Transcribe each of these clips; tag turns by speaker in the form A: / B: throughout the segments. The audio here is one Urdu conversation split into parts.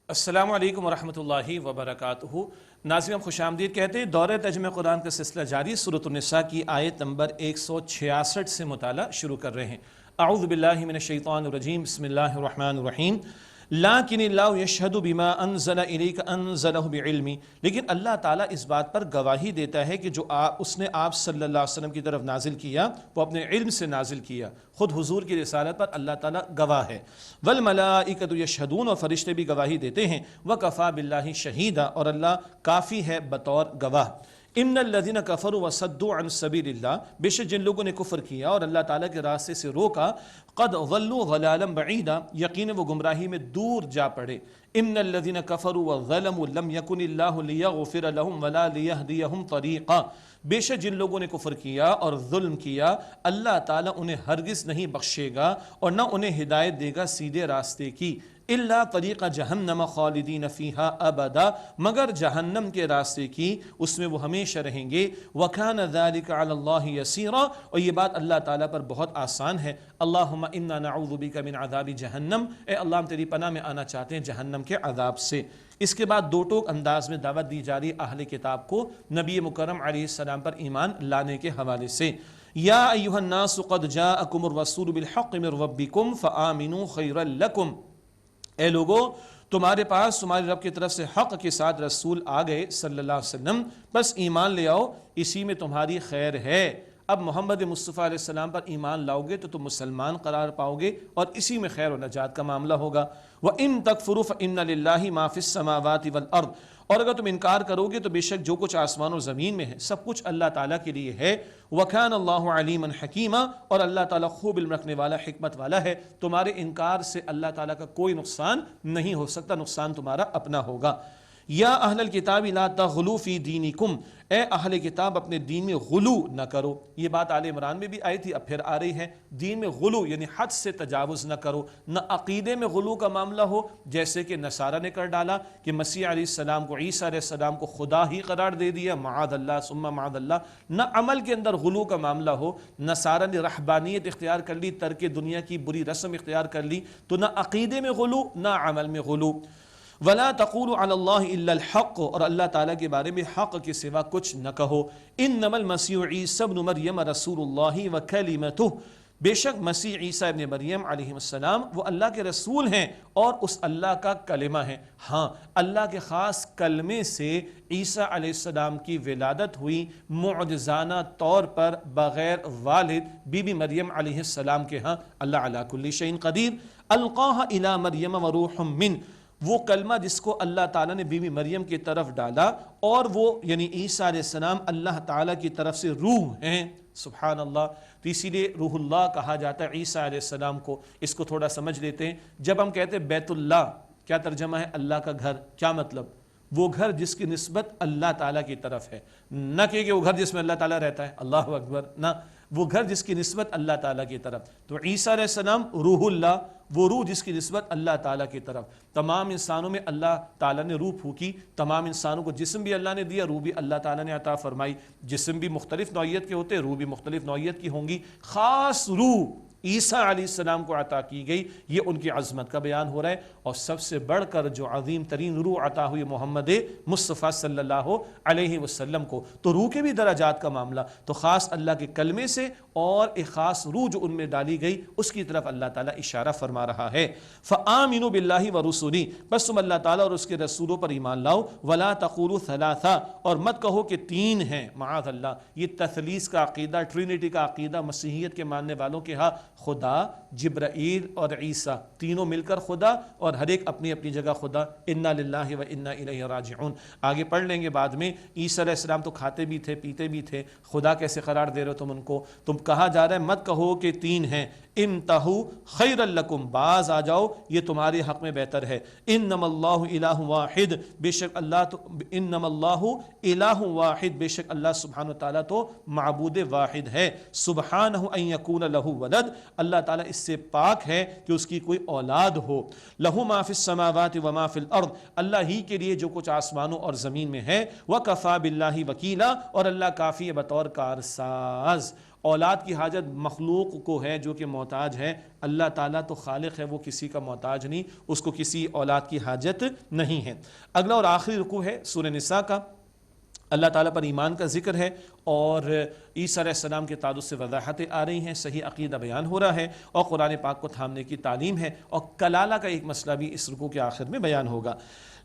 A: السلام علیکم ورحمۃ اللہ وبرکاتہ۔ ناظرین خوش آمدید کہتے ہیں، دورہ ترجمہ قرآن کا سلسلہ جاری، سورۃ النساء کی آیت نمبر 166 سے مطالعہ شروع کر رہے ہیں۔ اعوذ باللہ من الشیطان الرجیم، بسم اللہ الرحمن الرحیم۔ لیکن اللہ یشہد بما انزل الیک انزلہ بعلم، لیکن اللہ تعالیٰ اس بات پر گواہی دیتا ہے کہ جو اس نے آپ صلی اللہ علیہ وسلم کی طرف نازل کیا وہ اپنے علم سے نازل کیا۔ خود حضور کی رسالت پر اللہ تعالیٰ گواہ ہے۔ والملائکۃ یشہدون، اور فرشتے بھی گواہی دیتے ہیں۔ وکفیٰ باللہ شہیدا، اور اللہ کافی ہے بطور گواہ۔ ان الذین کفروا وصدوا عن سبیل اللہ، بے شک جن لوگوں نے کفر کیا اور اللہ تعالیٰ کے راستے سے روکا، قد ضلوا ضلالا بعیدا، یقیناً وہ گمراہی میں دور جا پڑے۔ ان الذین کفروا وظلموا لم یکن اللہ لیغفر لهم ولا لیہدیہم طریقا، بے شک جن لوگوں نے کفر کیا اور ظلم کیا اللہ تعالیٰ انہیں ہرگز نہیں بخشے گا اور نہ انہیں ہدایت دے گا سیدھے راستے کی۔ الا طریق جہنم خالدین فیہا ابدا، مگر جہنم کے راستے کی اس میں وہ ہمیشہ رہیں گے۔ وکان ذلک علی اللہ یسیرا، اور یہ بات اللہ تعالیٰ پر بہت آسان ہے۔ اللہم انا نعوذ بک من عذاب جہنم، اے اللہ ہم تیری پناہ میں آنا چاہتے ہیں جہنم کے عذاب سے۔ اس کے بعد دو ٹوک انداز میں دعوت دی جا رہی اہل کتاب کو نبی مکرم علیہ السلام پر ایمان لانے کے حوالے سے۔ یا ایھا الناس قد جاءکم الرسول بالحق من ربکم فآمنوا خیرا لکم، اے لوگو تمہارے پاس تمہارے رب کی طرف سے حق کے ساتھ رسول آ گئے صلی اللہ علیہ وسلم، بس ایمان لے آؤ، اسی میں تمہاری خیر ہے۔ اب محمد مصطفیٰ علیہ السلام پر ایمان لاؤ گے تو تم مسلمان قرار پاؤ گے اور اسی میں خیر و نجات کا معاملہ ہوگا۔ وَإِن تَكْفُرُوا فَإِنَّ لِلَّهِ مَا فِي السَّمَاوَاتِ وَالْأَرْضِ، اور اگر تم انکار کرو گے تو بے شک جو کچھ آسمان و زمین میں ہے سب کچھ اللہ تعالیٰ کے لیے ہے۔ وَكَانَ اللَّهُ عَلِيمًا حَكِيمًا، اور اللہ تعالیٰ خوب علم رکھنے والا حکمت والا ہے۔ تمہارے انکار سے اللہ تعالیٰ کا کوئی نقصان نہیں ہو سکتا، نقصان تمہارا اپنا ہوگا۔ یا اہل الکتاب لا تغلوا فی دینکم، اے اہل کتاب اپنے دین میں غلو نہ کرو۔ یہ بات آل عمران میں بھی آئی تھی، اب پھر آ رہی ہے۔ دین میں غلو یعنی حد سے تجاوز نہ کرو، نہ عقیدے میں غلو کا معاملہ ہو جیسے کہ نصارہ نے کر ڈالا کہ مسیح علیہ السلام کو، عیسیٰ علیہ السلام کو خدا ہی قرار دے دیا، معاذ اللہ ثم معاذ اللہ۔ نہ عمل کے اندر غلو کا معاملہ ہو، نصارہ نے رہبانیت اختیار کر لی، ترک دنیا کی بری رسم اختیار کر لی، تو نہ عقیدے میں غلو نہ عمل میں غلو۔ وَلَا تَقُولُوا عَلَى اللَّهِ إِلَّا الْحَقُّ، اور اللہ تعالیٰ کے بارے میں حق کے سوا کچھ نہ کہو۔ إِنَّمَا الْمَسِيحُ عِيسَى ابْنُ مَرْيَمَ رَسُولُ اللَّهِ وَكَلِمَتُهُ، بے شک مسیح عیسیٰ ابن مریم علیہ السلام وہ اللہ کے رسول ہیں اور اس اللہ کا کلمہ ہے۔ ہاں، اللہ کے خاص کلمے سے عیسیٰ علیہ السلام کی ولادت ہوئی معجزانہ طور پر بغیر والد بی بی مریم علیہ السلام کے ہاں۔ اللہ علی کل شیء قدیر۔ القاها إلی مریم وروح من، وہ کلمہ جس کو اللہ تعالیٰ نے بی بی مریم کی طرف ڈالا اور وہ یعنی عیسیٰ علیہ السلام اللہ تعالیٰ کی طرف سے روح ہیں۔ سبحان اللہ، تو اسی لیے روح اللہ کہا جاتا ہے عیسیٰ علیہ السلام کو۔ اس کو تھوڑا سمجھ لیتے ہیں۔ جب ہم کہتے ہیں بیت اللہ، کیا ترجمہ ہے؟ اللہ کا گھر۔ کیا مطلب؟ وہ گھر جس کی نسبت اللہ تعالیٰ کی طرف ہے، نہ کہ وہ گھر جس میں اللہ تعالیٰ رہتا ہے، اللہ اکبر، نہ، وہ گھر جس کی نسبت اللہ تعالیٰ کی طرف۔ تو عیسیٰ علیہ السلام روح اللہ، وہ روح جس کی نسبت اللہ تعالیٰ کی طرف۔ تمام انسانوں میں اللہ تعالیٰ نے روح پھونکی، تمام انسانوں کو جسم بھی اللہ نے دیا، روح بھی اللہ تعالیٰ نے عطا فرمائی۔ جسم بھی مختلف نوعیت کے ہوتے، روح بھی مختلف نوعیت کی ہوں گی۔ خاص روح عیسیٰ علیہ السلام کو عطا کی گئی، یہ ان کی عظمت کا بیان ہو رہا ہے۔ اور سب سے بڑھ کر جو عظیم ترین روح عطا ہوئی محمد مصطفیٰ صلی اللہ علیہ وسلم کو، تو روح کے بھی درجات کا معاملہ، تو خاص اللہ کے کلمے سے اور ایک خاص روح جو ان میں ڈالی گئی اس کی طرف اللہ تعالیٰ اشارہ فرما رہا ہے۔ فآمنوا باللہ ورسولہ، بس تم اللہ تعالیٰ اور اس کے رسولوں پر ایمان لاؤ۔ ولا تقولوا ثلاثہ، اور مت کہو کہ تین ہیں، معاذ اللہ۔ یہ تثلیث کا عقیدہ، ٹرینٹی کا عقیدہ مسیحیت کے ماننے والوں کے ہاں خدا، جبرائیل اور عیسیٰ تینوں مل کر خدا اور ہر ایک اپنی اپنی جگہ خدا۔ انا للہ و انا الیہ راجعون، آگے پڑھ لیں گے بعد میں۔ عیسیٰ علیہ السلام تو کھاتے بھی تھے، پیتے بھی تھے، خدا کیسے قرار دے رہے ہو تم ان کو؟ تم کہا جا رہا ہے مت کہو کہ تین ہیں۔ انتہو خیر لکم، باز آ جاؤ، یہ تمہارے حق میں بہتر ہے۔ انما اللہ الہ واحد، بے شک اللہ تو انما اللہ الہ واحد، بے شک اللہ سبحانہ وتعالیٰ تو معبود واحد ہے۔ سبحانہ ان یکون لہ ولد، اللہ تعالیٰ اس سے پاک ہے کہ اس کی کوئی اولاد ہو۔ لہو ما فی السماوات و ما فی الارض، اللہ ہی کے لیے جو کچھ آسمانوں اور زمین میں ہے، وکفی باللہ وکیلا، اور اللہ کافی ہے بطور کارساز۔ اولاد کی حاجت مخلوق کو ہے جو کہ محتاج ہے، اللہ تعالیٰ تو خالق ہے، وہ کسی کا محتاج نہیں، اس کو کسی اولاد کی حاجت نہیں ہے۔ اگلا اور آخری رکوع ہے سورہ نساء کا، اللہ تعالیٰ پر ایمان کا ذکر ہے اور عیسیٰ علیہ السلام کے تعلق سے وضاحتیں آ رہی ہیں، صحیح عقیدہ بیان ہو رہا ہے اور قرآن پاک کو تھامنے کی تعلیم ہے، اور کلالہ کا ایک مسئلہ بھی اس رکوع کے آخر میں بیان ہوگا۔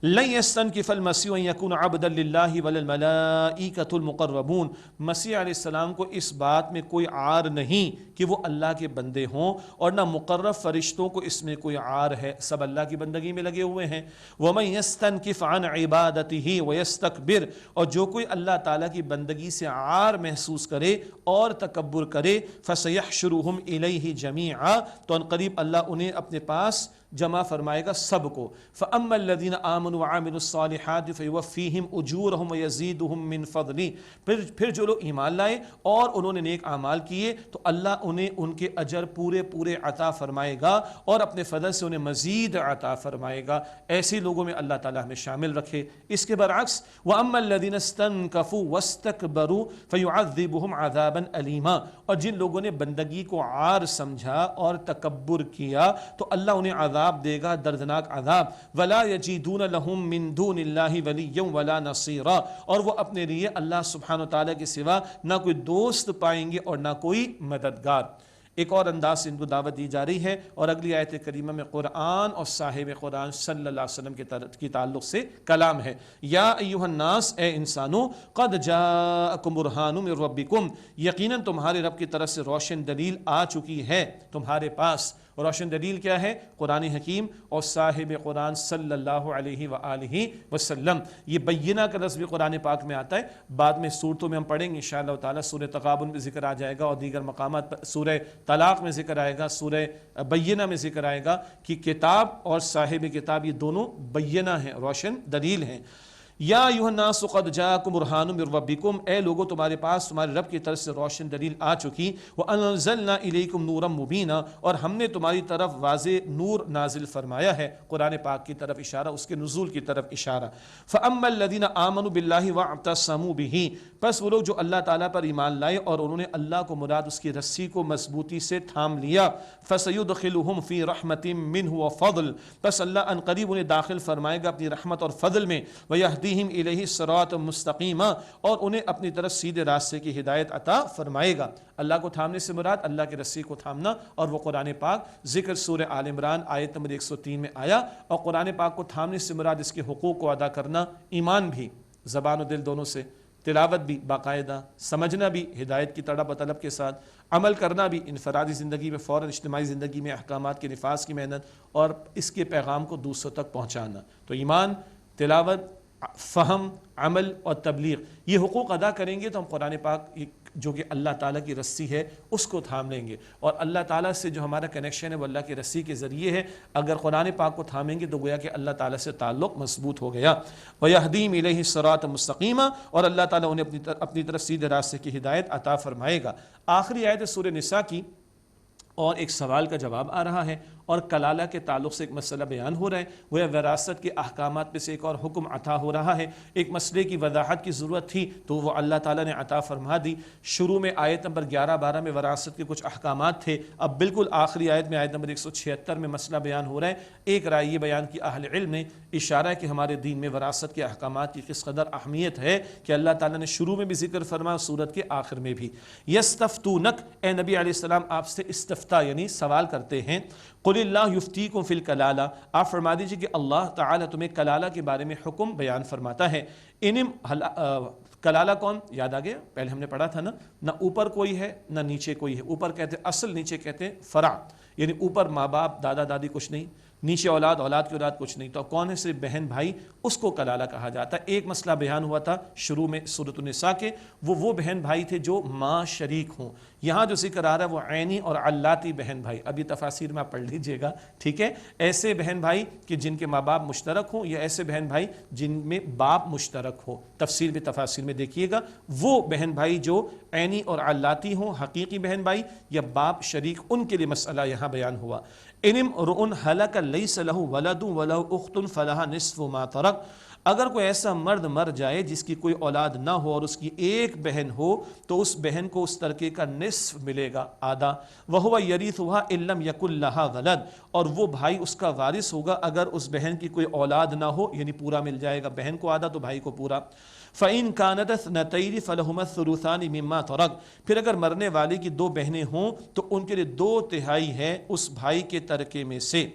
A: لن يستنكف المسيح ان يكون عبدا لله ولا الملائكة المقربون، مسیح علیہ السلام کو اس بات میں کوئی عار نہیں کہ وہ اللہ کے بندے ہوں، اور نہ مقرب فرشتوں کو اس میں کوئی عار ہے، سب اللہ کی بندگی میں لگے ہوئے ہیں۔ ومن يستنكف عن عبادته ويستكبر، اور جو کوئی اللہ تعالیٰ کی بندگی سے عار محسوس کرے اور تکبر کرے، فسيحشرهم الیہ جمیعا، تو عنقریب اللہ انہیں اپنے پاس جمع فرمائے گا سب کو۔ فَأَمَّا الَّذِينَ آمَنُوا وَعَمِلُوا الصَّالِحَاتِ فَيُوَفِّيهِمْ أُجُورَهُمْ وَيَزِيدُهُمْ مِنْ فَضْلِهِ، پھر جو لوگ ایمان لائے اور انہوں نے نیک اعمال کیے تو اللہ انہیں ان کے اجر پورے عطا فرمائے گا اور اپنے فضل سے انہیں مزید عطا فرمائے گا۔ ایسے لوگوں میں اللہ تعالیٰ ہمیں شامل رکھے۔ اس کے برعکس وَأَمَّا الَّذِينَ اسْتَنكَفُوا وَاسْتَكْبَرُوا فَيُعَذِّبُهُمْ عَذَابًا أَلِيمًا، اور جن لوگوں نے بندگی کو عار سمجھا اور تکبر کیا تو اللہ انہیں عذاب دے گا، دردناک عذاب۔ ولا یجدون لهم من دون اللہ ولیا ولا نصیرا، اور وہ اپنے لیے اللہ سبحانہ وتعالیٰ کے سوا نہ کوئی دوست پائیں گے اور نہ کوئی مددگار۔ ایک اور انداز سے ان کو دعوت دی جا رہی ہے، اور اگلی آیت کریمہ میں قرآن اور صاحب قرآن صلی اللہ علیہ وسلم کی تعلق سے کلام ہے۔ یا ایھا الناس، اے انسانوں، قد جاءکم برہان من ربکم، یقیناً تمہارے رب کی طرف سے روشن دلیل آ چکی ہے تمہارے پاس۔ روشن دلیل کیا ہے؟ قرآن حکیم اور صاحب قرآن صلی اللہ علیہ وآلہ وسلم۔ یہ بینہ کا لفظ بھی قرآن پاک میں آتا ہے، بعد میں صورتوں میں ہم پڑھیں گے انشاءاللہ تعالیٰ، سورہ تغابن میں ذکر آ جائے گا اور دیگر مقامات پر، سورہ طلاق میں ذکر آئے گا، سورہ بینہ میں ذکر آئے گا کہ کتاب اور صاحب کتاب یہ دونوں بینہ ہیں، روشن دلیل ہیں۔ یا ایھا الناس قد جاءکم برہان من ربکم، اے لوگو تمہارے پاس تمہارے رب کی طرف سے روشن دلیل آ چکی۔ وانزلنا الیکم نورا مبینا، اور ہم نے تمہاری طرف واضح نور نازل فرمایا ہے، قرآن پاک کی طرف اشارہ، اس کے نزول کی طرف اشارہ۔ فاما الذین آمنوا باللہ واعتصموا بہ، پس وہ لوگ جو اللہ تعالیٰ پر ایمان لائے اور انہوں نے اللہ کو مراد اس کی رسی کو مضبوطی سے تھام لیا، فسیدخلہم فی رحمت منہ وفضل، پس اللہ ان قریب انہیں داخل فرمائے گا اپنی رحمت اور فضل میں، ویہدیہم الیہ صراط مستقیما، اور انہیں اپنی طرف سیدھے راستے کی ہدایت عطا فرمائے گا۔ اللہ کو تھامنے سے مراد اللہ کے رسی کو تھامنا، اور وہ قرآن پاک ذکر سورہ آل عمران آیت نمبر 103 میں آیا، اور قرآن پاک کو تھامنے سے مراد اس کے حقوق کو ادا کرنا، ایمان بھی زبان و دل دونوں سے، تلاوت بھی باقاعدہ، سمجھنا بھی ہدایت کی طلب و طلب کے ساتھ، عمل کرنا بھی انفرادی زندگی میں فوراً، اجتماعی زندگی میں احکامات کے نفاذ کی محنت، اور اس کے پیغام کو دوسروں تک پہنچانا۔ تو ایمان، تلاوت، فہم، عمل اور تبلیغ، یہ حقوق ادا کریں گے تو ہم قرآن پاک جو کہ اللہ تعالیٰ کی رسی ہے اس کو تھام لیں گے، اور اللہ تعالیٰ سے جو ہمارا کنیکشن ہے وہ اللہ کی رسی کے ذریعے ہے۔ اگر قرآن پاک کو تھامیں گے تو گویا کہ اللہ تعالیٰ سے تعلق مضبوط ہو گیا۔ وَيَهْدِيهِمْ إِلَيْهِ صِرَاطًا مُسْتَقِيمًا، اور اللہ تعالیٰ انہیں اپنی طرف سیدھے راستے کی ہدایت عطا فرمائے گا۔ آخری آیت سورہ نساء کی، اور ایک سوال کا جواب آ رہا ہے، اور کلالہ کے تعلق سے ایک مسئلہ بیان ہو رہا ہے، وہ وراثت کے احکامات میں سے ایک اور حکم عطا ہو رہا ہے۔ ایک مسئلے کی وضاحت کی ضرورت تھی تو وہ اللہ تعالیٰ نے عطا فرما دی۔ شروع میں آیت نمبر 11-12 میں وراثت کے کچھ احکامات تھے، اب بالکل آخری آیت میں آیت نمبر 176 میں مسئلہ بیان ہو رہا ہے۔ ایک رائے یہ بیان کی اہل علم نے، اشارہ ہے کہ ہمارے دین میں وراثت کے احکامات کی کس قدر اہمیت ہے کہ اللہ تعالیٰ نے شروع میں بھی ذکر فرمایا، سورت کے آخر میں بھی۔ یستفتونک، اے نبی علیہ السلام آپ سے استفتاء یعنی سوال کرتے ہیں۔ قل اللہ یفتیکم فی الکلالہ، آپ فرما دیجیے کہ اللہ تعالیٰ تمہیں کلالہ کے بارے میں حکم بیان فرماتا ہے۔ کلالہ کون؟ یاد آ گیا، پہلے ہم نے پڑھا تھا نا، نہ اوپر کوئی ہے نہ نیچے کوئی ہے، اوپر کہتے ہیں اصل، نیچے کہتے ہیں فرع، یعنی اوپر ماں باپ دادا دادی کچھ نہیں، نیچے اولاد، اولاد کی اولاد کچھ نہیں، تو کون ہے؟ صرف بہن بھائی، اس کو کلالہ کہا جاتا ہے۔ ایک مسئلہ بیان ہوا تھا شروع میں سورۃ النساء کے، وہ بہن بھائی تھے جو ماں شریک ہوں۔ یہاں جو ذکر آ رہا ہے وہ عینی اور علاتی بہن بھائی، ابھی تفاسیر میں آپ پڑھ لیجئے گا، ٹھیک ہے؟ ایسے بہن بھائی کہ جن کے ماں باپ مشترک ہوں، یا ایسے بہن بھائی جن میں باپ مشترک ہو، تفصیل بھی تفاسیر میں دیکھیے گا۔ وہ بہن بھائی جو عینی اور علاتی ہوں، حقیقی بہن بھائی یا باپ شریک، ان کے لیے مسئلہ یہاں بیان ہوا۔ ان امرؤ ہلک لیس لہ ولد ولہ اخت فلہا نصف ما ترک، اگر کوئی ایسا مرد مر جائے جس کی کوئی اولاد نہ ہو اور اس کی ایک بہن ہو تو اس بہن کو اس ترکے کا نصف ملے گا، آدھا۔ وہو یریثھا ان لم یکن لہا ولد، اور وہ بھائی اس کا وارث ہوگا اگر اس بہن کی کوئی اولاد نہ ہو، یعنی پورا مل جائے گا، بہن کو آدھا تو بھائی کو پورا۔ فَإِن كَانَتْ اثْنَتَيْنِ فَلَهُمَا الثُّلُثَانِ مِمَّا تَرَكَ، پھر اگر مرنے والے کی دو بہنیں ہوں تو ان کے لیے 2/3 ہے اس بھائی کے ترکے میں سے۔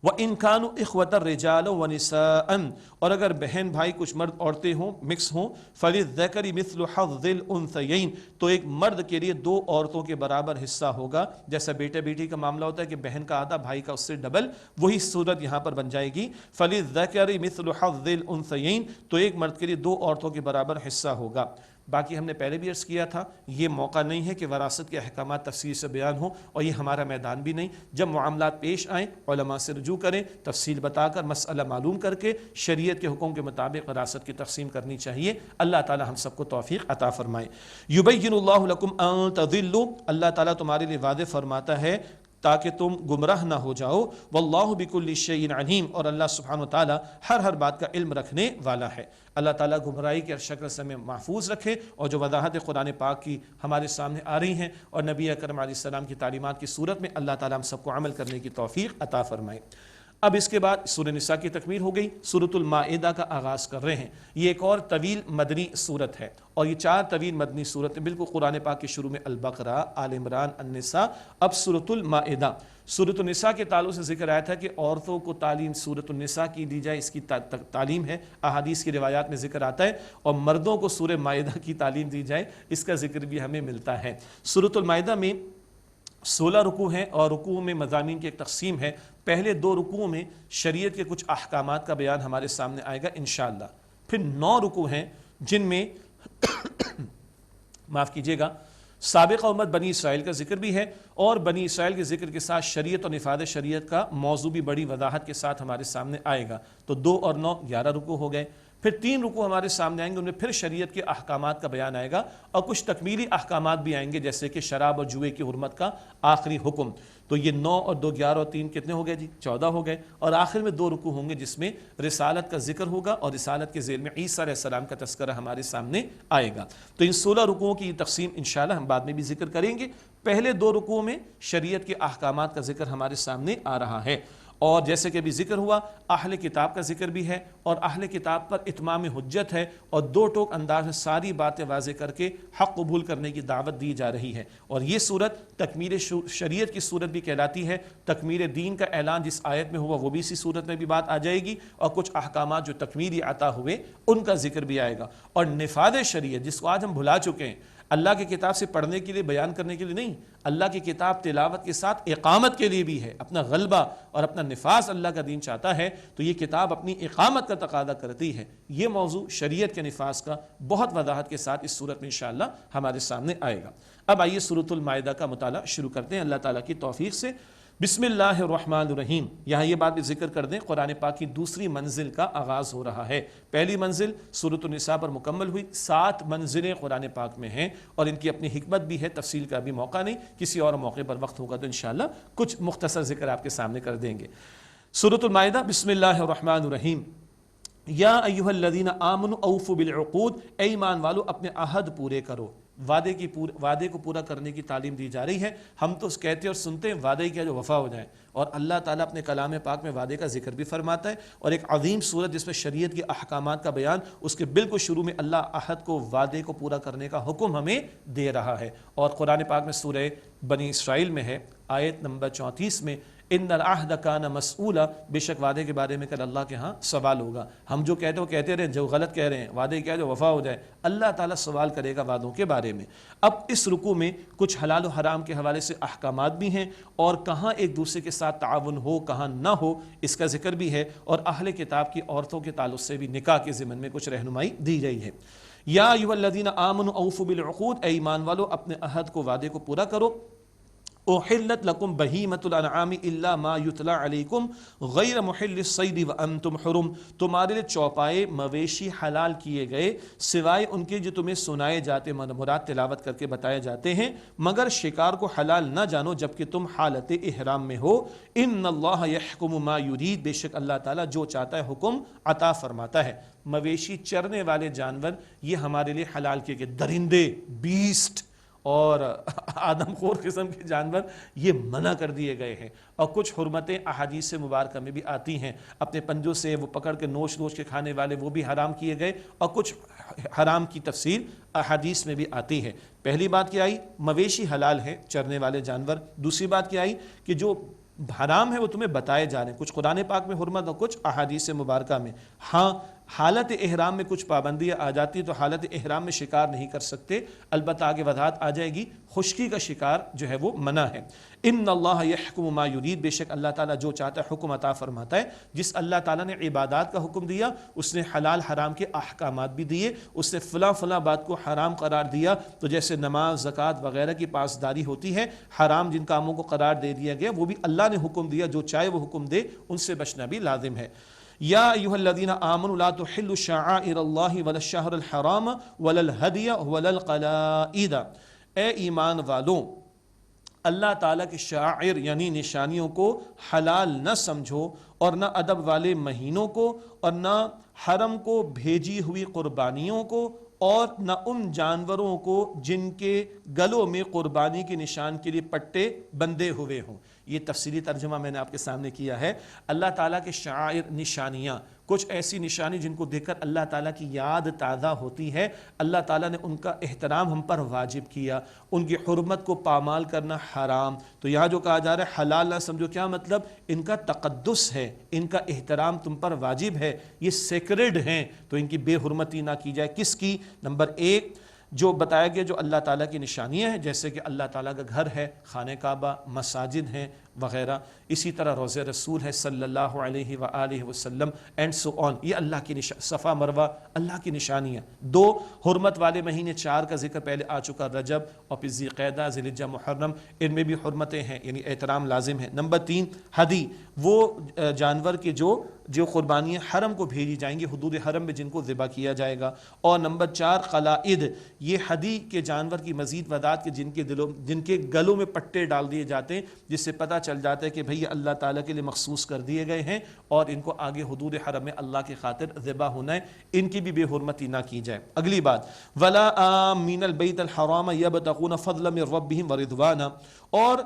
A: وَإِن كَانُوا إِخْوَةً رِجَالًا وَنِسَاءً، اور اگر بہن بھائی کچھ مرد عورتیں ہوں، مکس ہوں، فَلِلذَّكَرِ مِثْلُ حَظِّ الْأُنثَيَيْنِ، تو ایک مرد کے لیے 2 عورتوں کے برابر حصہ ہوگا۔ جیسا بیٹے بیٹی کا معاملہ ہوتا ہے کہ بہن کا آدھا بھائی کا اس سے ڈبل، وہی صورت یہاں پر بن جائے گی۔ فَلِلذَّكَرِ مِثْلُ حَظِّ الْأُنثَيَيْنِ، تو ایک مرد کے لیے 2 عورتوں کے برابر حصہ ہوگا۔ باقی ہم نے پہلے بھی عرض کیا تھا، یہ موقع نہیں ہے کہ وراثت کے احکامات تفصیل سے بیان ہوں، اور یہ ہمارا میدان بھی نہیں۔ جب معاملات پیش آئیں علماء سے رجوع کریں، تفصیل بتا کر مسئلہ معلوم کر کے شریعت کے حکم کے مطابق وراثت کی تقسیم کرنی چاہیے۔ اللہ تعالی ہم سب کو توفیق عطا فرمائے۔ یبین اللہ لکم ان تضلوا، اللہ تعالیٰ تمہارے لیے وعدے فرماتا ہے تاکہ تم گمراہ نہ ہو جاؤ۔ واللہ بکل شیء علیم، اور اللہ سبحانہ و تعالیٰ ہر بات کا علم رکھنے والا ہے۔ اللہ تعالیٰ گمراہی کے شکل سے ہمیں محفوظ رکھے، اور جو وضاحت قرآن پاک کی ہمارے سامنے آ رہی ہیں اور نبی اکرم علیہ السلام کی تعلیمات کی صورت میں، اللہ تعالیٰ ہم سب کو عمل کرنے کی توفیق عطا فرمائے۔ اب اس کے بعد سورہ نساء کی تکمیل ہو گئی، سورۃ المائدہ کا آغاز کر رہے ہیں۔ یہ ایک اور طویل مدنی صورت ہے، اور یہ 4 طویل مدنی صورتیں بالکل قرآن پاک کے شروع میں البقرہ، آل عمران، النساء، اب سورۃ المائدہ۔ سورۃ النساء کے تعلق سے ذکر آیا تھا کہ عورتوں کو تعلیم سورۃ النساء کی دی جائے، اس کی تعلیم ہے، احادیث کی روایات میں ذکر آتا ہے، اور مردوں کو سورہ مائدہ کی تعلیم دی جائے، اس کا ذکر بھی ہمیں ملتا ہے۔ سورۃ المائدہ میں 16 رکوع ہیں، اور رکوع میں مضامین کی ایک تقسیم ہے۔ پہلے 2 رکوعوں میں شریعت کے کچھ احکامات کا بیان ہمارے سامنے آئے گا انشاءاللہ۔ پھر 9 رکوع ہیں جن میں معاف کیجیے گا، سابقہ امت بنی اسرائیل کا ذکر بھی ہے، اور بنی اسرائیل کے ذکر کے ساتھ شریعت اور نفاذ شریعت کا موضوع بھی بڑی وضاحت کے ساتھ ہمارے سامنے آئے گا۔ تو 2 اور 9 11 رکوع ہو گئے۔ پھر 3 رکوع ہمارے سامنے آئیں گے، ان میں پھر شریعت کے احکامات کا بیان آئے گا، اور کچھ تکمیلی احکامات بھی آئیں گے، جیسے کہ شراب اور جوئے کی حرمت کا آخری حکم۔ تو یہ 9 اور 2 11 اور 3 کتنے ہو گئے جی؟ 14 ہو گئے۔ اور آخر میں 2 رکوع ہوں گے جس میں رسالت کا ذکر ہوگا، اور رسالت کے ذیل میں عیسیٰ علیہ السلام کا تذکرہ ہمارے سامنے آئے گا۔ تو ان 16 رکوعوں کی تقسیم انشاءاللہ ہم بعد میں بھی ذکر کریں گے۔ پہلے 2 رکوعوں میں شریعت کے احکامات کا ذکر ہمارے سامنے آ رہا ہے، اور جیسے کہ ابھی ذکر ہوا اہل کتاب کا ذکر بھی ہے، اور اہل کتاب پر اتمام حجت ہے، اور 2 ٹوک انداز میں ساری باتیں واضح کر کے حق قبول کرنے کی دعوت دی جا رہی ہے۔ اور یہ صورت تکمیل شریعت کی صورت بھی کہلاتی ہے۔ تکمیل دین کا اعلان جس آیت میں ہوا وہ بھی اسی صورت میں بھی بات آ جائے گی، اور کچھ احکامات جو تکمیلی عطا ہوئے ان کا ذکر بھی آئے گا۔ اور نفاذ شریعت جس کو آج ہم بھلا چکے ہیں، اللہ کی کتاب سے پڑھنے کے لیے، بیان کرنے کے لیے نہیں، اللہ کی کتاب تلاوت کے ساتھ اقامت کے لیے بھی ہے۔ اپنا غلبہ اور اپنا نفاذ اللہ کا دین چاہتا ہے تو یہ کتاب اپنی اقامت کا تقاضا کرتی ہے۔ یہ موضوع شریعت کے نفاذ کا بہت وضاحت کے ساتھ اس صورت میں انشاءاللہ ہمارے سامنے آئے گا۔ اب آئیے سورۃ المائدہ کا مطالعہ شروع کرتے ہیں اللہ تعالیٰ کی توفیق سے۔ بسم اللہ الرحمن الرحیم۔ یہاں یہ بات بھی ذکر کر دیں، قرآن پاک کی دوسری منزل کا آغاز ہو رہا ہے۔ پہلی منزل سورۃ النساء پر مکمل ہوئی، 7 منزلیں قرآن پاک میں ہیں، اور ان کی اپنی حکمت بھی ہے، تفصیل کا بھی موقع نہیں، کسی اور موقع پر وقت ہوگا تو انشاءاللہ کچھ مختصر ذکر آپ کے سامنے کر دیں گے۔ سورۃ المائدہ، بسم اللہ الرحمن الرحیم۔ یا ایھا الذین آمنوا اوفوا بالعقود، اے ایمان والو اپنے عہد پورے کرو۔ وعدے کو پورا کرنے کی تعلیم دی جا رہی ہے۔ ہم تو کہتے اور سنتے ہیں وعدے کیا جو وفا ہو جائے، اور اللہ تعالیٰ اپنے کلام پاک میں وعدے کا ذکر بھی فرماتا ہے، اور ایک عظیم صورت جس میں شریعت کے احکامات کا بیان، اس کے بالکل شروع میں اللہ عہد کو، وعدے کو پورا کرنے کا حکم ہمیں دے رہا ہے۔ اور قرآن پاک میں سورہ بنی اسرائیل میں ہے، آیت نمبر 34 میں ان العہد کان مسئولا، بے شک وعدے کے بارے میں کل اللہ کے ہاں سوال ہوگا. ہم جو کہتے وہ کہتے رہے، جو غلط کہہ رہے ہیں وعدے کیا جو وفا ہو جائے، اللہ تعالیٰ سوال کرے گا وعدوں کے بارے میں. اب اس رکوع میں کچھ حلال و حرام کے حوالے سے احکامات بھی ہیں، اور کہاں ایک دوسرے کے ساتھ تعاون ہو کہاں نہ ہو اس کا ذکر بھی ہے، اور اہل کتاب کی عورتوں کے تعلق سے بھی نکاح کے ضمن میں کچھ رہنمائی دی گئی ہے. یا ایھا الذین آمنوا اوفوا بالعقود، اے ایمان والو اپنے عہد کو وعدے کو پورا کرو. احلت لکم بہیمۃ الانعام الا ما یتلی علیکم غیر محل الصید وانتم حرم، تمہارے لیے چوپائے مویشی حلال کیے گئے سوائے ان کے جو تمہیں سنائے جاتے مراد تلاوت کر کے بتائے جاتے ہیں، مگر شکار کو حلال نہ جانو جبکہ تم حالت احرام میں ہو. ان اللہ یحکم ما یرید، بے شک اللہ تعالیٰ جو چاہتا ہے حکم عطا فرماتا ہے. مویشی چرنے والے جانور یہ ہمارے لیے حلال کیے گئے، درندے، بیسٹ اور آدم خور قسم کے جانور یہ منع کر دیے گئے ہیں. اور کچھ حرمتیں احادیث مبارکہ میں بھی آتی ہیں، اپنے پنجوں سے وہ پکڑ کے نوچ کے کھانے والے وہ بھی حرام کیے گئے، اور کچھ حرام کی تفصیل احادیث میں بھی آتی ہے. پہلی بات کیا آئی؟ مویشی حلال ہے، چرنے والے جانور. دوسری بات کیا آئی کہ جو حرام ہے وہ تمہیں بتائے جا رہے ہیں، کچھ قرآن پاک میں حرمت اور کچھ احادیث مبارکہ میں. ہاں حالت احرام میں کچھ پابندیاں آ جاتی تو حالت احرام میں شکار نہیں کر سکتے، البتہ آگے وضاحت آ جائے گی، خشکی کا شکار جو ہے وہ منع ہے. ان اللہ یحکم ما یرید، بے شک اللہ تعالیٰ جو چاہتا ہے حکم عطا فرماتا ہے. جس اللہ تعالیٰ نے عبادات کا حکم دیا اس نے حلال حرام کے احکامات بھی دیے، اس نے فلاں فلاں بات کو حرام قرار دیا، تو جیسے نماز زکوٰۃ وغیرہ کی پاسداری ہوتی ہے، حرام جن کاموں کو قرار دے دیا گیا وہ بھی اللہ نے حکم دیا، جو چاہے وہ حکم دے ان سے بچنا بھی لازم ہے. یا ایھا الذین آمنوا لا تحلوا شعائر اللہ ولا الشہر الحرام ولا الہدی ولا القلائد، اے ایمان والوں اللہ تعالیٰ کے شعائر یعنی نشانیوں کو حلال نہ سمجھو، اور نہ ادب والے مہینوں کو، اور نہ حرم کو بھیجی ہوئی قربانیوں کو، اور نہ ان جانوروں کو جن کے گلوں میں قربانی کے نشان کے لیے پٹے بندھے ہوئے ہوں. یہ تفصیلی ترجمہ میں نے آپ کے سامنے کیا ہے. اللہ تعالیٰ کے شعائر نشانیاں، کچھ ایسی نشانی جن کو دیکھ کر اللہ تعالیٰ کی یاد تازہ ہوتی ہے، اللہ تعالیٰ نے ان کا احترام ہم پر واجب کیا، ان کی حرمت کو پامال کرنا حرام. تو یہاں جو کہا جا رہا ہے حلال نہ سمجھو، کیا مطلب؟ ان کا تقدس ہے، ان کا احترام تم پر واجب ہے، یہ سیکرڈ ہیں، تو ان کی بے حرمتی نہ کی جائے. کس کی؟ نمبر ایک جو بتایا گیا جو اللہ تعالیٰ کی نشانیاں ہیں، جیسے کہ اللہ تعالیٰ کا گھر ہے، خانہ کعبہ، مساجد ہیں وغیرہ، اسی طرح روضہ رسول ہے صلی اللہ علیہ وآلہ وسلم اینڈ سو آن، یہ اللہ کی صفا مروہ اللہ کی نشانیاں. دو حرمت والے مہینے 4 کا ذکر پہلے آ چکا، رجب اور پھر ذی قعدہ، ذی الحجہ، محرم، ان میں بھی حرمتیں ہیں یعنی احترام لازم ہے. نمبر 3 ہدی، وہ جانور کے جو قربانیاں حرم کو بھیجی جائیں گی، حدود حرم میں جن کو ذبح کیا جائے گا. اور نمبر 4 قلائد، یہ ہدی کے جانور کی مزید وضاحت کہ جن کے گلوں میں پٹے ڈال دیے جاتے ہیں، جس سے پتہ چل جاتا ہے کہ بھئی اللہ تعالیٰ کے لیے مخصوص کر دیے گئے ہیں اور ان کو آگے حدود حرم میں اللہ کی خاطر ذبح ہونا ہے، ان کی بھی بے حرمتی نہ کی جائے. اگلی بات ولا آمین البیت الحرام یبتغون فضلا من ربہم ورضوانا، اور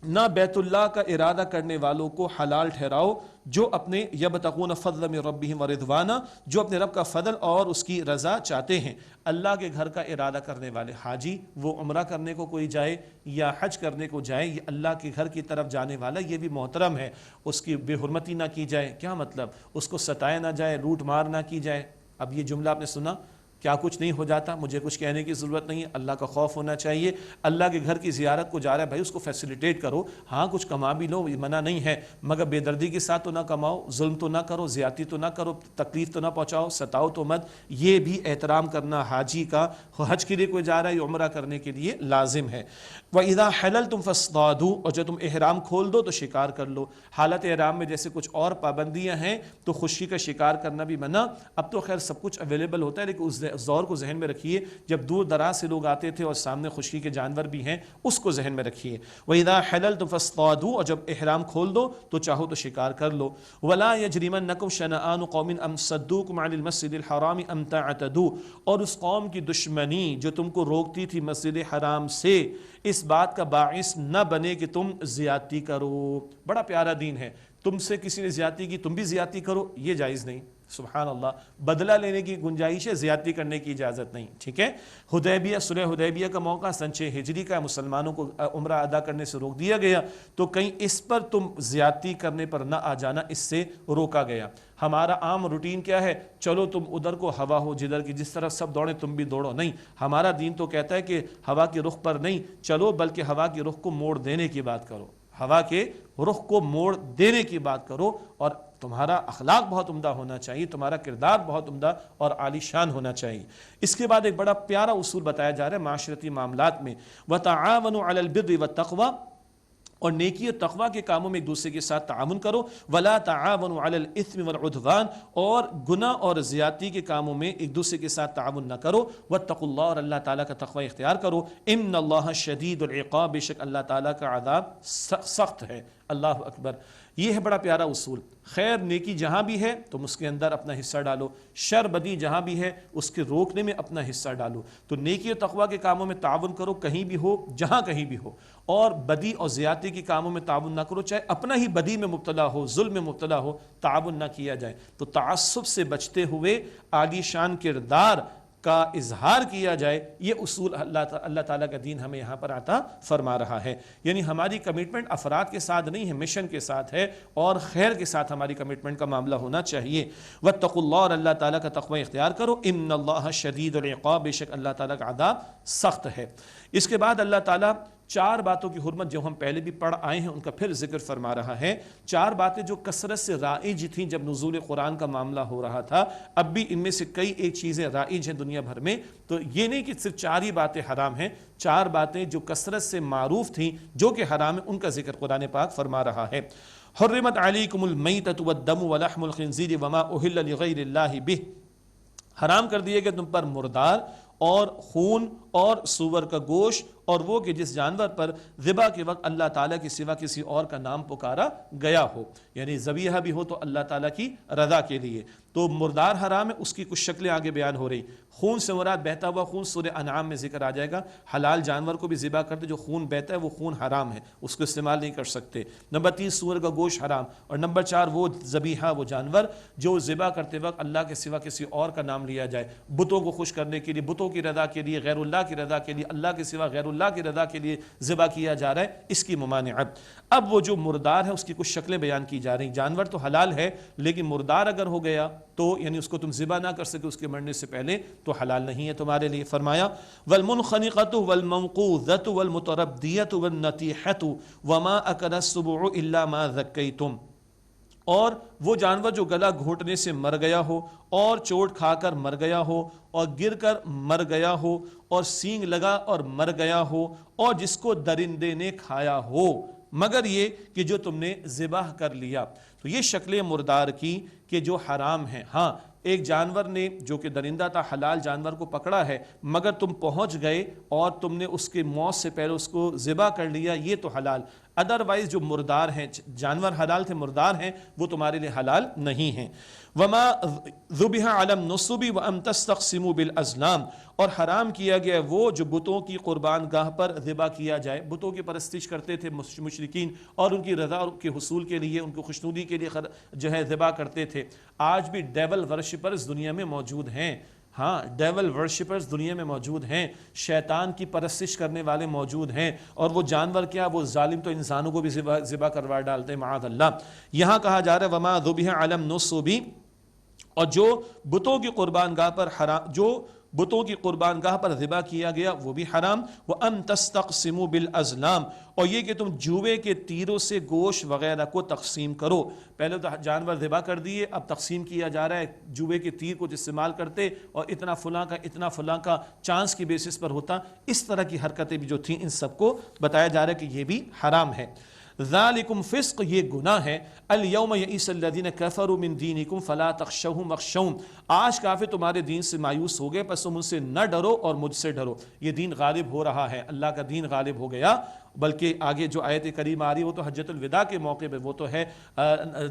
A: نہ بیت اللہ کا ارادہ کرنے والوں کو حلال ٹھہراؤ جو اپنے یبتغون فضلا من ربہم ورضوانا، جو اپنے رب کا فضل اور اس کی رضا چاہتے ہیں. اللہ کے گھر کا ارادہ کرنے والے حاجی، وہ عمرہ کرنے کو کوئی جائے یا حج کرنے کو جائے، یہ اللہ کے گھر کی طرف جانے والا یہ بھی محترم ہے، اس کی بے حرمتی نہ کی جائے. کیا مطلب؟ اس کو ستایا نہ جائے، لوٹ مار نہ کی جائے. اب یہ جملہ آپ نے سنا، کیا کچھ نہیں ہو جاتا؟ مجھے کچھ کہنے کی ضرورت نہیں ہے، اللہ کا خوف ہونا چاہیے. اللہ کے گھر کی زیارت کو جا رہا ہے بھائی، اس کو فیسیلیٹیٹ کرو، ہاں کچھ کما بھی لو، یہ منع نہیں ہے، مگر بے دردی کے ساتھ تو نہ کماؤ، ظلم تو نہ کرو، زیادتی تو نہ کرو، تکلیف تو نہ پہنچاؤ، ستاؤ تو مت. یہ بھی احترام کرنا حاجی کا، حج کے لیے کوئی جا رہا ہے یا عمرہ کرنے کے لیے لازم ہے. وَإِذَا حَلَلْتُمْ فَاصْطَادُوا، اور جب تم احرام کھول دو تو شکار کر لو. حالت احرام میں جیسے کچھ اور پابندیاں ہیں تو خشکی کا شکار کرنا بھی منع. اب تو خیر سب کچھ اویلیبل ہوتا ہے، لیکن اس دور کو ذہن میں رکھیے جب دور دراز سے لوگ آتے تھے اور سامنے خشکی کے جانور بھی ہیں، اس کو ذہن میں رکھیے. وَإِذَا حَلَلْتُمْ فَاصْطَادُوا، اور جب احرام کھول دو تو چاہو تو شکار کر لو. وَلَا يَجْرِمَنَّكُمْ شَنَآنُ قَوْمٍ أَن صَدُّوكُمْ عَنِ الْمَسْجِدِ الْحَرَامِ أَن تَعْتَدُوا، اور اس قوم کی دشمنی جو تم کو روکتی تھی مسجد حرام سے، اس بات کا باعث نہ بنے کہ تم زیادتی کرو. بڑا پیارا دین ہے، تم سے کسی نے زیادتی کی تم بھی زیادتی کرو، یہ جائز نہیں. سبحان اللہ، بدلہ لینے کی گنجائش ہے، زیادتی کرنے کی اجازت نہیں، ٹھیک ہے۔ حدیبیہ، صلح حدیبیہ کا موقع سن 6 ہجری کا، مسلمانوں کو عمرہ ادا کرنے سے روک دیا گیا، تو کہیں اس پر تم زیادتی کرنے پر نہ آ جانا، اس سے روکا گیا۔ ہمارا عام روٹین کیا ہے، چلو تم ادھر کو ہوا ہو جدھر کی، جس طرف سب دوڑیں تم بھی دوڑو، نہیں، ہمارا دین تو کہتا ہے کہ ہوا کے رخ پر نہیں چلو، بلکہ ہوا کے رخ کو موڑ دینے کی بات کرو، ہوا کے رخ کو موڑ دینے کی بات کرو، اور تمہارا اخلاق بہت عمدہ ہونا چاہیے، تمہارا کردار بہت عمدہ اور عالی شان ہونا چاہیے۔ اس کے بعد ایک بڑا پیارا اصول بتایا جا رہا ہے معاشرتی معاملات میں، وَتَعَاوَنُوا عَلَى الْبِرِّ وَالتَّقْوَىٰ، اور نیکی اور تقوی کے کاموں میں ایک دوسرے کے ساتھ تعاون کرو، وَلَا تَعَاوَنُوا عَلَى الْإِثْمِ وَالْعُدْوَانِ، اور گناہ اور زیادتی کے کاموں میں ایک دوسرے کے ساتھ تعاون نہ کرو، وَاتَّقُوا اللَّهَ، اور اللہ تعالیٰ کا تقوی اختیار کرو، إِنَّ اللَّهَ شَدِيدُ الْعِقَابِ، بے شک اللہ تعالیٰ کا عذاب سخت ہے۔ اللہ اکبر، یہ ہے بڑا پیارا اصول۔ خیر نیکی جہاں بھی ہے تم اس کے اندر اپنا حصہ ڈالو، شر بدی جہاں بھی ہے اس کے روکنے میں اپنا حصہ ڈالو۔ تو نیکی اور تقوی کے کاموں میں تعاون کرو، کہیں بھی ہو، جہاں کہیں بھی ہو، اور بدی اور زیادتی کے کاموں میں تعاون نہ کرو، چاہے اپنا ہی بدی میں مبتلا ہو، ظلم میں مبتلا ہو، تعاون نہ کیا جائے۔ تو تعصب سے بچتے ہوئے عالی شان کردار کا اظہار کیا جائے، یہ اصول اللہ تعالیٰ کا دین ہمیں یہاں پر عطا فرما رہا ہے۔ یعنی ہماری کمٹمنٹ افراد کے ساتھ نہیں ہے، مشن کے ساتھ ہے، اور خیر کے ساتھ ہماری کمٹمنٹ کا معاملہ ہونا چاہیے۔ وَاتَّقُوا اللَّهَ، اور اللہ تعالیٰ کا تقوی اختیار کرو، إِنَّ اللَّهَ شَدِيدُ الْعِقَابِ، بے شک اللہ تعالیٰ کا عذاب سخت ہے۔ اس کے بعد اللہ تعالیٰ 4 باتوں کی حرمت جو ہم پہلے بھی پڑھ آئے ہیں ان کا پھر ذکر فرما رہا ہے۔ 4 باتیں جو کثرت سے رائج تھیں جب نزول قرآن کا معاملہ ہو رہا تھا، اب بھی ان میں سے کئی ایک چیزیں رائج ہیں دنیا بھر میں، تو یہ نہیں کہ صرف 4 ہی باتیں حرام ہیں، 4 باتیں جو کثرت سے معروف تھیں جو کہ حرام ہیں، ان کا ذکر قرآن پاک فرما رہا ہے۔ حرمت علیکم المیتۃ والدم ولحم الخنزیر وما اہل لغیر اللہ بہ، حرام کر دیے گئے تم پر مردار اور خون اور سور کا گوشت، اور وہ کہ جس جانور پر ذبح کے وقت اللہ تعالیٰ کے سوا کسی اور کا نام پکارا گیا ہو، یعنی ذبیحہ بھی ہو تو اللہ تعالیٰ کی رضا کے لیے۔ تو مردار حرام ہے، اس کی کچھ شکلیں آگے بیان ہو رہی۔ خون سے مراد بہتا ہوا خون، سورہ انعام میں ذکر آ جائے گا۔ حلال جانور کو بھی ذبح کرتے جو خون بہتا ہے وہ خون حرام ہے، اس کو استعمال نہیں کر سکتے۔ نمبر 3 سور کا گوشت حرام، اور نمبر 4 وہ ذبیحہ، وہ جانور جو ذبح کرتے وقت اللہ کے سوا کسی اور کا نام لیا جائے، بتوں کو خوش کرنے کے لیے، بتوں کی رضا کے لیے، غیر اللہ کی رضا کے لیے، اللہ کے سوا غیر اللہ کی رضا کے لیے ذبح کیا جا رہا ہے، اس کی ممانعت۔ اب وہ جو مردار ہے اس کی کچھ شکلیں بیان کی جا رہی ہیں۔ جانور تو حلال ہے لیکن مردار اگر ہو گیا تو یعنی اس کو تم ذبح نہ کر سکے اس کے مرنے سے پہلے، تو حلال نہیں ہے تمہارے لیے۔ فرمایا والمنخنقۃ والموقوذۃ والمتردیۃ والنطیحۃ وما اکل السبع الا ما ذکیتم، اور وہ جانور جو گلا گھونٹنے سے مر گیا ہو، اور چوٹ کھا کر مر گیا ہو، اور گر کر مر گیا ہو، اور سینگ لگا اور مر گیا ہو، اور جس کو درندے نے کھایا ہو، مگر یہ کہ جو تم نے ذبح کر لیا۔ تو یہ شکلیں مردار کی کہ جو حرام ہیں۔ ہاں ایک جانور نے جو کہ درندہ تھا، حلال جانور کو پکڑا ہے، مگر تم پہنچ گئے اور تم نے اس کے موت سے پہلے اس کو ذبح کر لیا، یہ تو حلال۔ ادروائز جو مردار ہیں، جانور حلال تھے مردار ہیں، وہ تمہارے لیے حلال نہیں ہیں۔ وما ذبح علی النصب وان تستقسموا بالازلام، اور حرام کیا گیا وہ جو بتوں کی قربان گاہ پر ذبح کیا جائے۔ بتوں کی پرستش کرتے تھے مشرکین، اور ان کی رضا کے حصول کے لیے، ان کو خوشنودی کے لیے جو ہے ذبح کرتے تھے۔ آج بھی ڈیول ورشپرز دنیا میں موجود ہیں، ہاں ڈیول ورشپرز دنیا میں موجود ہیں، شیطان کی پرستش کرنے والے موجود ہیں، اور وہ جانور کیا، وہ ظالم تو انسانوں کو بھی ذبح کروا ڈالتے ہیں معاذ اللہ۔ یہاں کہا جا رہا ہے وما ذبح علی النصب، اور جو بتوں کی قربان گاہ پر حرام، جو بتوں کی قربان گاہ پر ذبح کیا گیا وہ بھی حرام۔ وَأَن تَسْتَقْسِمُوا بِالْأَزْلَامِ، اور یہ کہ تم جوے کے تیروں سے گوشت وغیرہ کو تقسیم کرو۔ پہلے تو جانور ذبح کر دیے، اب تقسیم کیا جا رہا ہے، جوے کے تیر کو استعمال کرتے اور اتنا فلاں کا چانس کی بیسس پر ہوتا۔ اس طرح کی حرکتیں بھی جو تھیں ان سب کو بتایا جا رہا ہے کہ یہ بھی حرام ہے۔ ذالکم فسق، یہ گناہ ہے۔ الیوم یئس الذین کفروا من دینکم فلا تخشوہم واخشون، آج کافر تمہارے دین سے مایوس ہو گئے، پس تم ان سے نہ ڈرو اور مجھ سے ڈرو۔ یہ دین غالب ہو رہا ہے، اللہ کا دین غالب ہو گیا، بلکہ آگے جو آیت کریمہ آ رہی ہے وہ تو حجۃ الوداع کے موقع پہ، وہ تو ہے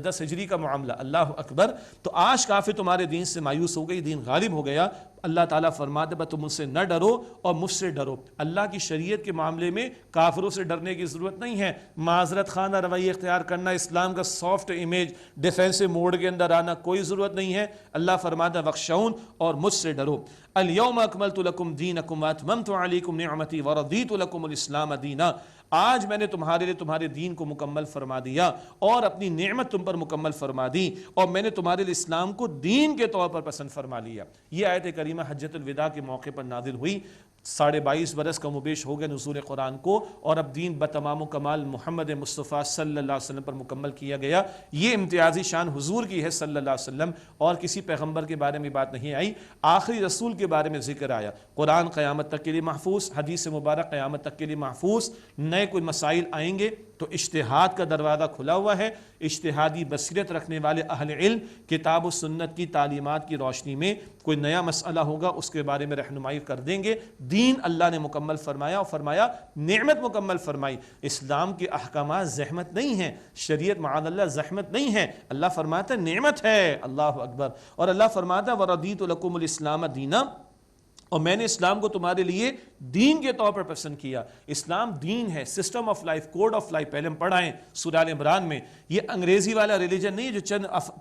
A: 10 ہجری کا معاملہ، اللہ اکبر۔ تو آج کافر تمہارے دین سے مایوس ہو گئی، دین غالب ہو گیا۔ اللہ تعالیٰ فرماتے ہیں تم مجھ سے نہ ڈرو اور مجھ سے ڈرو۔ اللہ کی شریعت کے معاملے میں کافروں سے ڈرنے کی ضرورت نہیں ہے، معذرت خانہ رویہ اختیار کرنا، اسلام کا سافٹ امیج ڈیفینسو موڈ کے اندر آنا، کوئی ضرورت نہیں ہے۔ اللہ فرماتا ہے وخشون، اور مجھ سے ڈرو۔ الیوم اکملت لکم دینکم واتممت علیکم نعمتی ورضیت لکم الاسلام دینا، آج میں نے تمہارے لیے تمہارے دین کو مکمل فرما دیا اور اپنی نعمت تم پر مکمل فرما دی، اور میں نے تمہارے لیے اسلام کو دین کے طور پر پسند فرما لیا۔ یہ آیت کریمہ حجۃ الوداع کے موقع پر نازل ہوئی۔ 22.5 برس کا مبیش ہو گئے نزول قرآن کو، اور اب دین بتمام و کمال محمد مصطفیٰ صلی اللہ علیہ وسلم پر مکمل کیا گیا۔ یہ امتیازی شان حضور کی ہے صلی اللہ علیہ وسلم، اور کسی پیغمبر کے بارے میں بات نہیں آئی۔ آخری رسول کے بارے میں ذکر آیا۔ قرآن قیامت تک کے لیے محفوظ، حدیث مبارک قیامت تک کے لیے محفوظ۔ نئے کوئی مسائل آئیں گے تو اجتہاد کا دروازہ کھلا ہوا ہے۔ اجتہادی بصیرت رکھنے والے اہل علم کتاب و سنت کی تعلیمات کی روشنی میں کوئی نیا مسئلہ ہوگا اس کے بارے میں رہنمائی کر دیں گے۔ دین اللہ نے مکمل فرمایا، اور فرمایا نعمت مکمل فرمائی۔ اسلام کے احکامات زحمت نہیں ہیں، شریعت معاذ اللہ زحمت نہیں ہے، اللہ فرماتا ہے نعمت ہے، اللہ اکبر۔ اور اللہ فرماتا ہے وَرَضِيتُ لَكُمُ الْإِسْلَامَ دِينًا، اور میں نے اسلام کو تمہارے لیے دین کے طور پر پسند کیا۔ اسلام دین ہے، system of life, code of life, پہلے ہم پڑھائیں سورہ آل عمران میں۔ یہ انگریزی والا ریلیجن نہیں ہے جو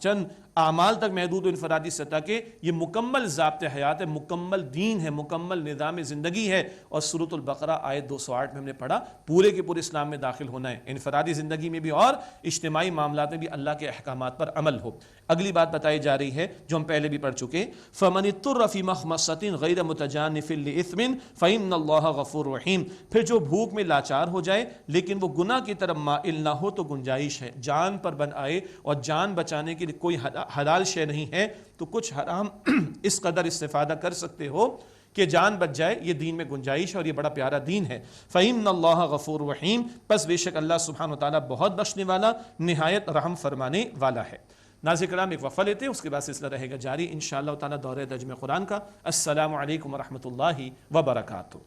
A: چند اعمال تک محدود و انفرادی سطح کے، یہ مکمل ضابط حیات ہے، مکمل دین ہے، مکمل نظام زندگی ہے۔ اور سورۃ البقرہ آیت 208 میں ہم نے پڑھا پورے کے پورے اسلام میں داخل ہونا ہے، انفرادی زندگی میں بھی اور اجتماعی معاملات میں بھی اللہ کے احکامات پر عمل ہو۔ اگلی بات بتائی جا رہی ہے جو ہم پہلے بھی پڑھ چکے، فَمَنِ اضْطُرَّ فِي مَخْمَصَةٍ غَيْرَ مُتَجَانِفٍ لِإِثْمٍ فَإِنَّ اللَّهَ غَفُورٌ رَحِيمٌ، پھر جو بھوک میں لاچار ہو جائے لیکن وہ گناہ کی طرف مائل نہ ہو تو گنجائش ہے، جان پر بن آئے اور جان بچانے کے لیے کوئی حلال شے نہیں ہے تو کچھ حرام اس قدر استفادہ کر سکتے ہو کہ جان بچ جائے، یہ دین میں گنجائش ہے اور یہ بڑا پیارا دین ہے۔ فَإِنَّ اللَّهَ غَفُورٌ رَحِيمٌ، پس بے شک اللہ سبحانہ وتعالیٰ بہت بخشنے والا، نہایت رحم فرمانے والا ہے۔ ناظرین کرام ایک وقفہ لیتے ہیں، اس کے بعد سلسلہ رہے گا جاری انشاءاللہ تعالیٰ دورہ ترجمہ قرآن کا۔ السلام علیکم ورحمۃ اللہ وبرکاتہ۔